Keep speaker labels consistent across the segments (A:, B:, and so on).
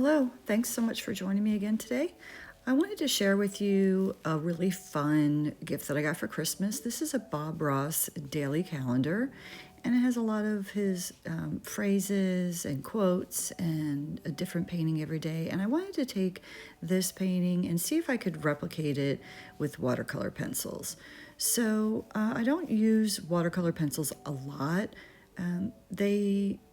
A: Hello, thanks so much for joining me again today. I wanted to share with you a really fun gift that I got for Christmas. This is a Bob Ross daily calendar, and it has a lot of his phrases and quotes and a different painting every day. And I wanted to take this painting and see if I could replicate it with watercolor pencils. So I don't use watercolor pencils a lot.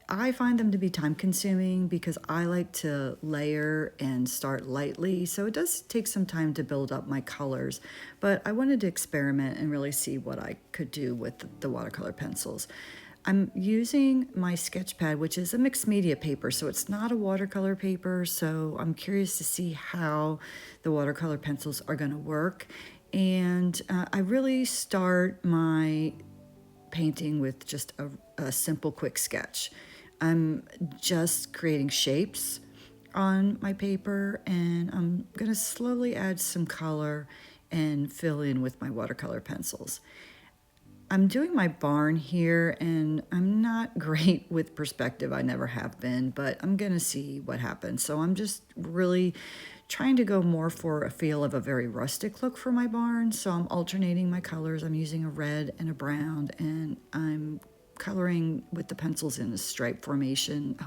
A: I find them to be time consuming because I like to layer and start lightly. So it does take some time to build up my colors, but I wanted to experiment and really see what I could do with the watercolor pencils. I'm using my sketch pad, which is a mixed media paper, so it's not a watercolor paper. So I'm curious to see how the watercolor pencils are going to work. And I really start my painting with just a simple, quick sketch. I'm just creating shapes on my paper, and I'm going to slowly add some color and fill in with my watercolor pencils. I'm doing my barn here, and I'm not great with perspective. I never have been, but I'm going to see what happens. So I'm just really trying to go more for a feel of a very rustic look for my barn. So I'm alternating my colors. I'm using a red and a brown, and I'm coloring with the pencils in a stripe formation,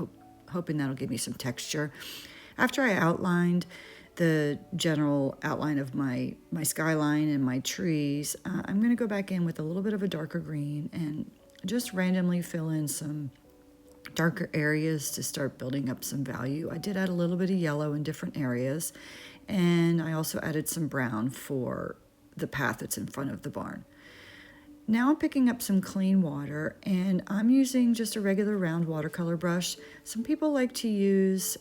A: hoping that'll give me some texture. After I outlined the general outline of my skyline and my trees, I'm going to go back in with a little bit of a darker green and just randomly fill in some darker areas to start building up some value. I did add a little bit of yellow in different areas, and I also added some brown for the path that's in front of the barn. Now I'm picking up some clean water, and I'm using just a regular round watercolor brush. Some people like to use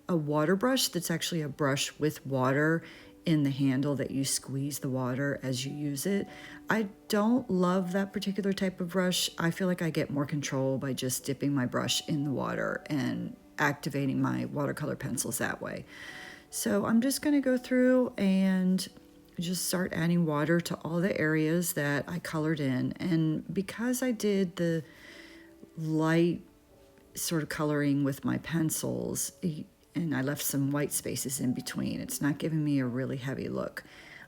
A: a water brush that's actually a brush with water in the handle that you squeeze the water as you use it. I don't love that particular type of brush. I feel like I get more control by just dipping my brush in the water and activating my watercolor pencils that way. So I'm just going to go through and just start adding water to all the areas that I colored in. And because I did the light sort of coloring with my pencils, and I left some white spaces in between, it's not giving me a really heavy look.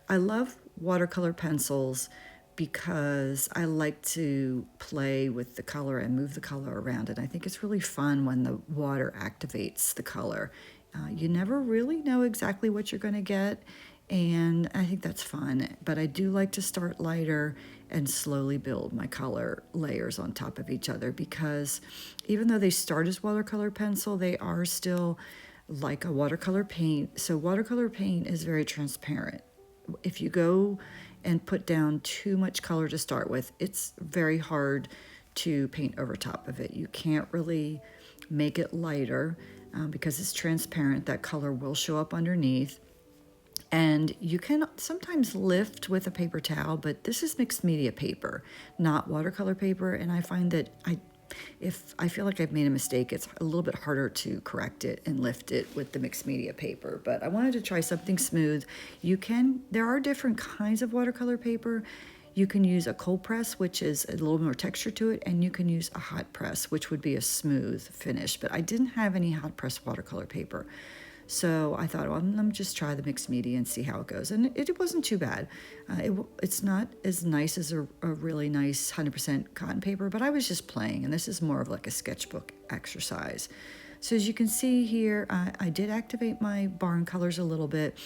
A: I love watercolor pencils because I like to play with the color and move the color around, and I think it's really fun when the water activates the color. You never really know exactly what you're going to get, and I think that's fun. But I do like to start lighter and slowly build my color layers on top of each other, because even though they start as watercolor pencil, they are still like a watercolor paint. So watercolor paint is very transparent. If you go and put down too much color to start with, it's very hard to paint over top of it. You can't really make it lighter because it's transparent. That color will show up underneath. And you can sometimes lift with a paper towel, but this is mixed media paper, not watercolor paper. And I find that if I feel like I've made a mistake, it's a little bit harder to correct it and lift it with the mixed media paper. But I wanted to try something smooth. There are different kinds of watercolor paper. You can use a cold press, which is a little more texture to it, and you can use a hot press, which would be a smooth finish. But I didn't have any hot press watercolor paper. So I thought, well, let me just try the mixed media and see how it goes. And it wasn't too bad. It's not as nice as a really nice 100% cotton paper, but I was just playing, and this is more of like a sketchbook exercise. So as you can see here, I did activate my barn colors a little bit.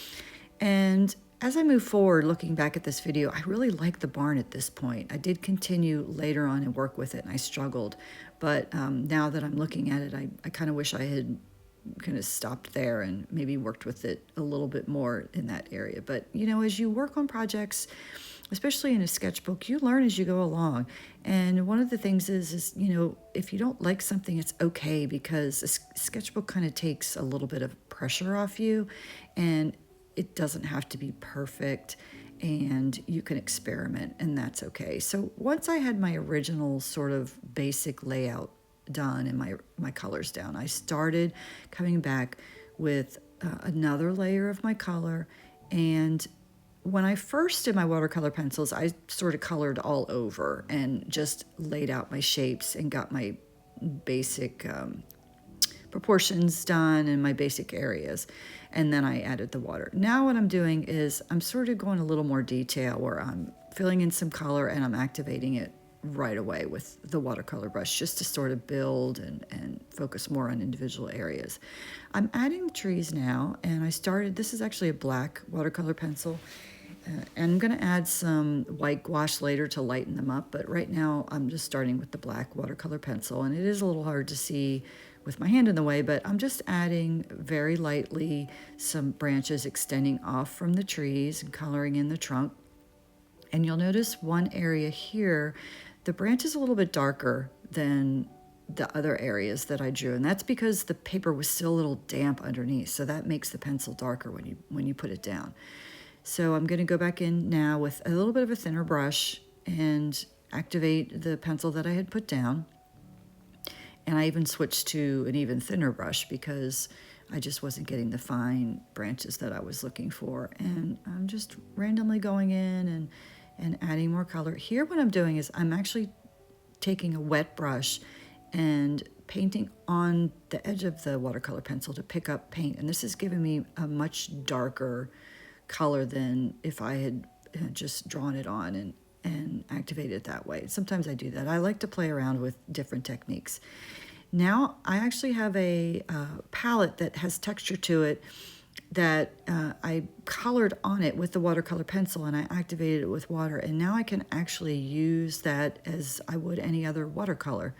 A: And as I move forward, looking back at this video, I really like the barn at this point. I did continue later on and work with it, and I struggled. But now that I'm looking at it, I kind of wish I had kind of stopped there and maybe worked with it a little bit more in that area. But as you work on projects, especially in a sketchbook, you learn as you go along. And one of the things is if you don't like something, it's okay, because a sketchbook kind of takes a little bit of pressure off you, and it doesn't have to be perfect, and you can experiment, and that's okay. So once I had my original sort of basic layout done and my colors down, I started coming back with another layer of my color. And when I first did my watercolor pencils, I sort of colored all over and just laid out my shapes and got my basic proportions done and my basic areas. And then I added the water. Now what I'm doing is I'm sort of going a little more detail where I'm filling in some color and I'm activating it right away with the watercolor brush just to sort of build and focus more on individual areas. I'm adding the trees now, and this is actually a black watercolor pencil. And I'm going to add some white gouache later to lighten them up, but right now I'm just starting with the black watercolor pencil, and it is a little hard to see with my hand in the way, but I'm just adding very lightly some branches extending off from the trees and coloring in the trunk. And you'll notice one area here, the branch is a little bit darker than the other areas that I drew, and that's because the paper was still a little damp underneath, so that makes the pencil darker when you put it down. So I'm going to go back in now with a little bit of a thinner brush and activate the pencil that I had put down. And I even switched to an even thinner brush because I just wasn't getting the fine branches that I was looking for. And I'm just randomly going in and adding more color. Here what I'm doing is I'm actually taking a wet brush and painting on the edge of the watercolor pencil to pick up paint. And this is giving me a much darker color than if I had just drawn it on and activated it that way. Sometimes I do that. I like to play around with different techniques. Now I actually have a palette that has texture to it that I colored on it with the watercolor pencil, and I activated it with water, and now I can actually use that as I would any other watercolor.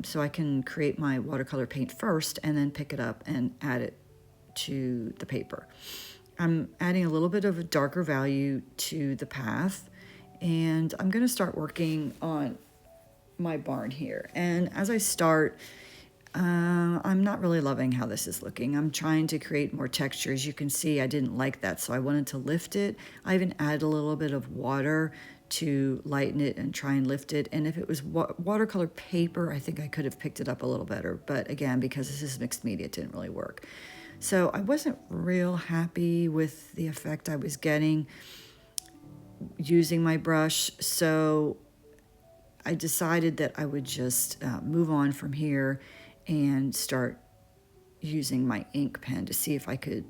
A: So I can create my watercolor paint first and then pick it up and add it to the paper. I'm adding a little bit of a darker value to the path, and I'm going to start working on my barn here. And as I start, I'm not really loving how this is looking. I'm trying to create more texture. As you can see, I didn't like that, so I wanted to lift it. I even added a little bit of water to lighten it and try and lift it. And if it was watercolor paper, I think I could have picked it up a little better. But again, because this is mixed media, it didn't really work. So I wasn't real happy with the effect I was getting using my brush. So I decided that I would just move on from here and start using my ink pen to see if I could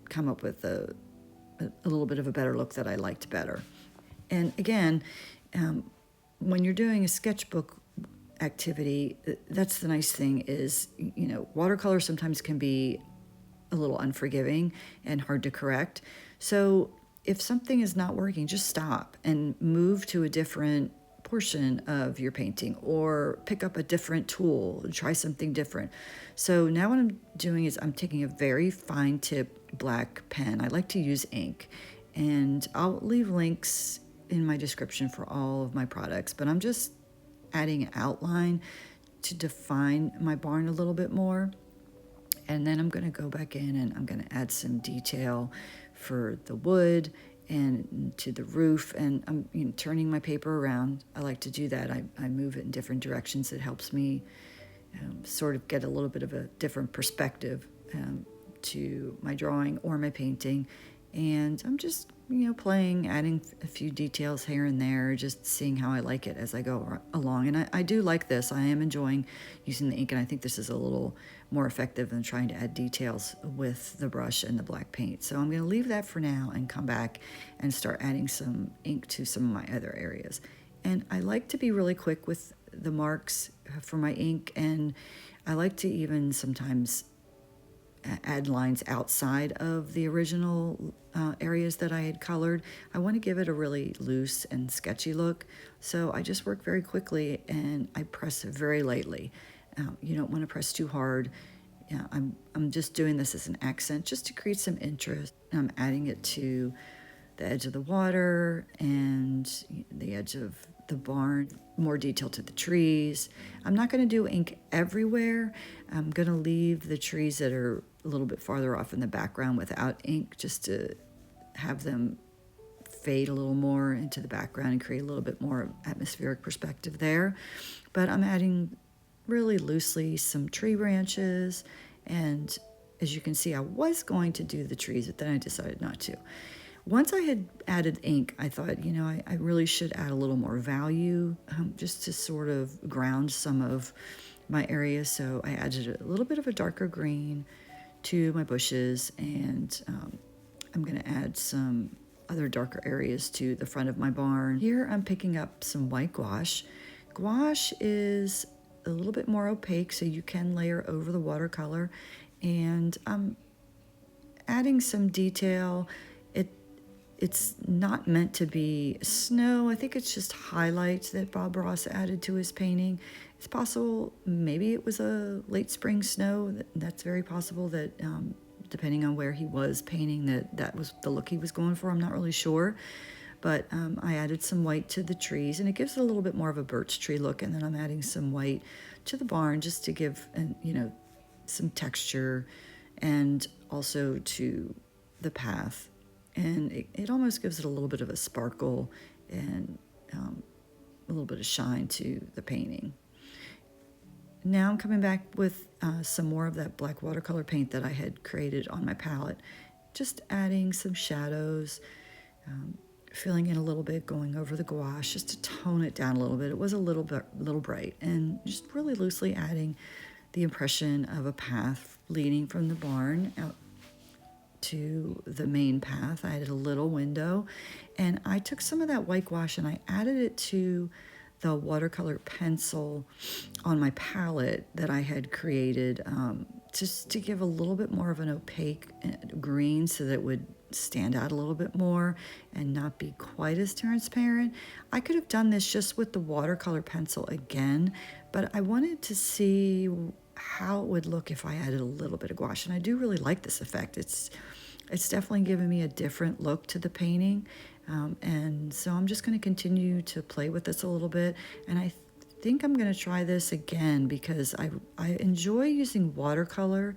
A: come up with a little bit of a better look that I liked better. And again, when you're doing a sketchbook activity, that's the nice thing is, watercolor sometimes can be a little unforgiving and hard to correct. So if something is not working, just stop and move to a different portion of your painting or pick up a different tool and try something different. So now what I'm doing is I'm taking a very fine tip black pen. I like to use ink, and I'll leave links in my description for all of my products, but I'm just adding an outline to define my barn a little bit more. And then I'm going to go back in and I'm going to add some detail for the wood and to the roof. And I'm turning my paper around. I like to do that. I move it in different directions. It helps me sort of get a little bit of a different perspective to my drawing or my painting. And I'm just, playing, adding a few details here and there, just seeing how I like it as I go along. And I do like this. I am enjoying using the ink, and I think this is a little more effective than trying to add details with the brush and the black paint. So I'm going to leave that for now and come back and start adding some ink to some of my other areas. And I like to be really quick with the marks for my ink, and I like to even sometimes add lines outside of the original areas that I had colored. I want to give it a really loose and sketchy look, so I just work very quickly and I press very lightly. You don't want to press too hard. I'm just doing this as an accent just to create some interest. I'm adding it to the edge of the water and the edge of the barn, more detail to the trees. I'm not going to do ink everywhere. I'm going to leave the trees that are a little bit farther off in the background without ink, just to have them fade a little more into the background and create a little bit more atmospheric perspective there. But I'm adding really loosely some tree branches, and as you can see, I was going to do the trees, but then I decided not to. Once I had added ink, I thought, I really should add a little more value, just to sort of ground some of my area, so I added a little bit of a darker green to my bushes, and I'm going to add some other darker areas to the front of my barn. Here I'm picking up some white gouache. Gouache is a little bit more opaque, so you can layer over the watercolor, and I'm adding some detail. It's not meant to be snow. I think it's just highlights that Bob Ross added to his painting. It's possible maybe it was a late spring snow. That's very possible that depending on where he was painting, that was the look he was going for. I'm not really sure. But I added some white to the trees, and it gives it a little bit more of a birch tree look. And then I'm adding some white to the barn just to give, some texture, and also to the path. And it almost gives it a little bit of a sparkle and a little bit of shine to the painting. Now I'm coming back with some more of that black watercolor paint that I had created on my palette, just adding some shadows, filling in a little bit, going over the gouache just to tone it down a little bit. It was a little bright, and just really loosely adding the impression of a path leading from the barn out to the main path. I added a little window, and I took some of that white gouache and I added it to the watercolor pencil on my palette that I had created, just to give a little bit more of an opaque green so that it would stand out a little bit more and not be quite as transparent. I could have done this just with the watercolor pencil again, but I wanted to see how it would look if I added a little bit of gouache, and I do really like this effect. It's definitely given me a different look to the painting, and so I'm just going to continue to play with this a little bit, and I think I'm going to try this again because I enjoy using watercolor.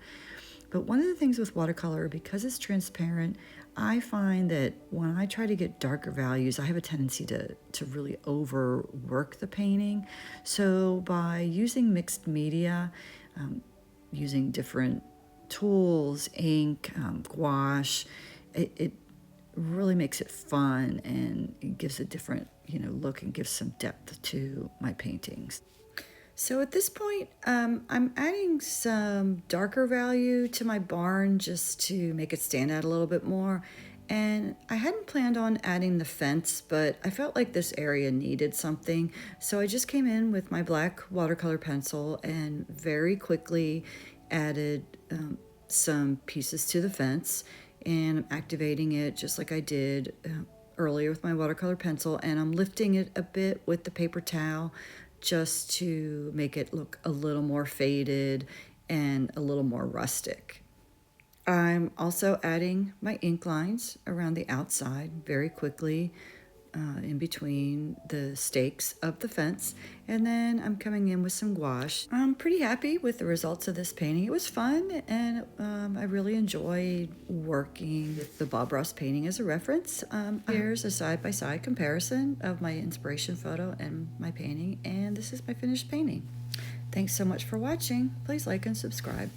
A: But one of the things with watercolor, because it's transparent, I find that when I try to get darker values, I have a tendency to really overwork the painting. So by using mixed media, using different tools, ink, gouache, it really makes it fun, and it gives a different look and gives some depth to my paintings. So at this point, I'm adding some darker value to my barn just to make it stand out a little bit more. And I hadn't planned on adding the fence, but I felt like this area needed something. So I just came in with my black watercolor pencil and very quickly added some pieces to the fence. And I'm activating it just like I did earlier with my watercolor pencil. And I'm lifting it a bit with the paper towel, just to make it look a little more faded and a little more rustic. I'm also adding my ink lines around the outside very quickly, in between the stakes of the fence, and then I'm coming in with some gouache. I'm pretty happy with the results of this painting. It was fun, and I really enjoyed working with the Bob Ross painting as a reference. Here's a side-by-side comparison of my inspiration photo and my painting, and this is my finished painting. Thanks so much for watching. Please like and subscribe.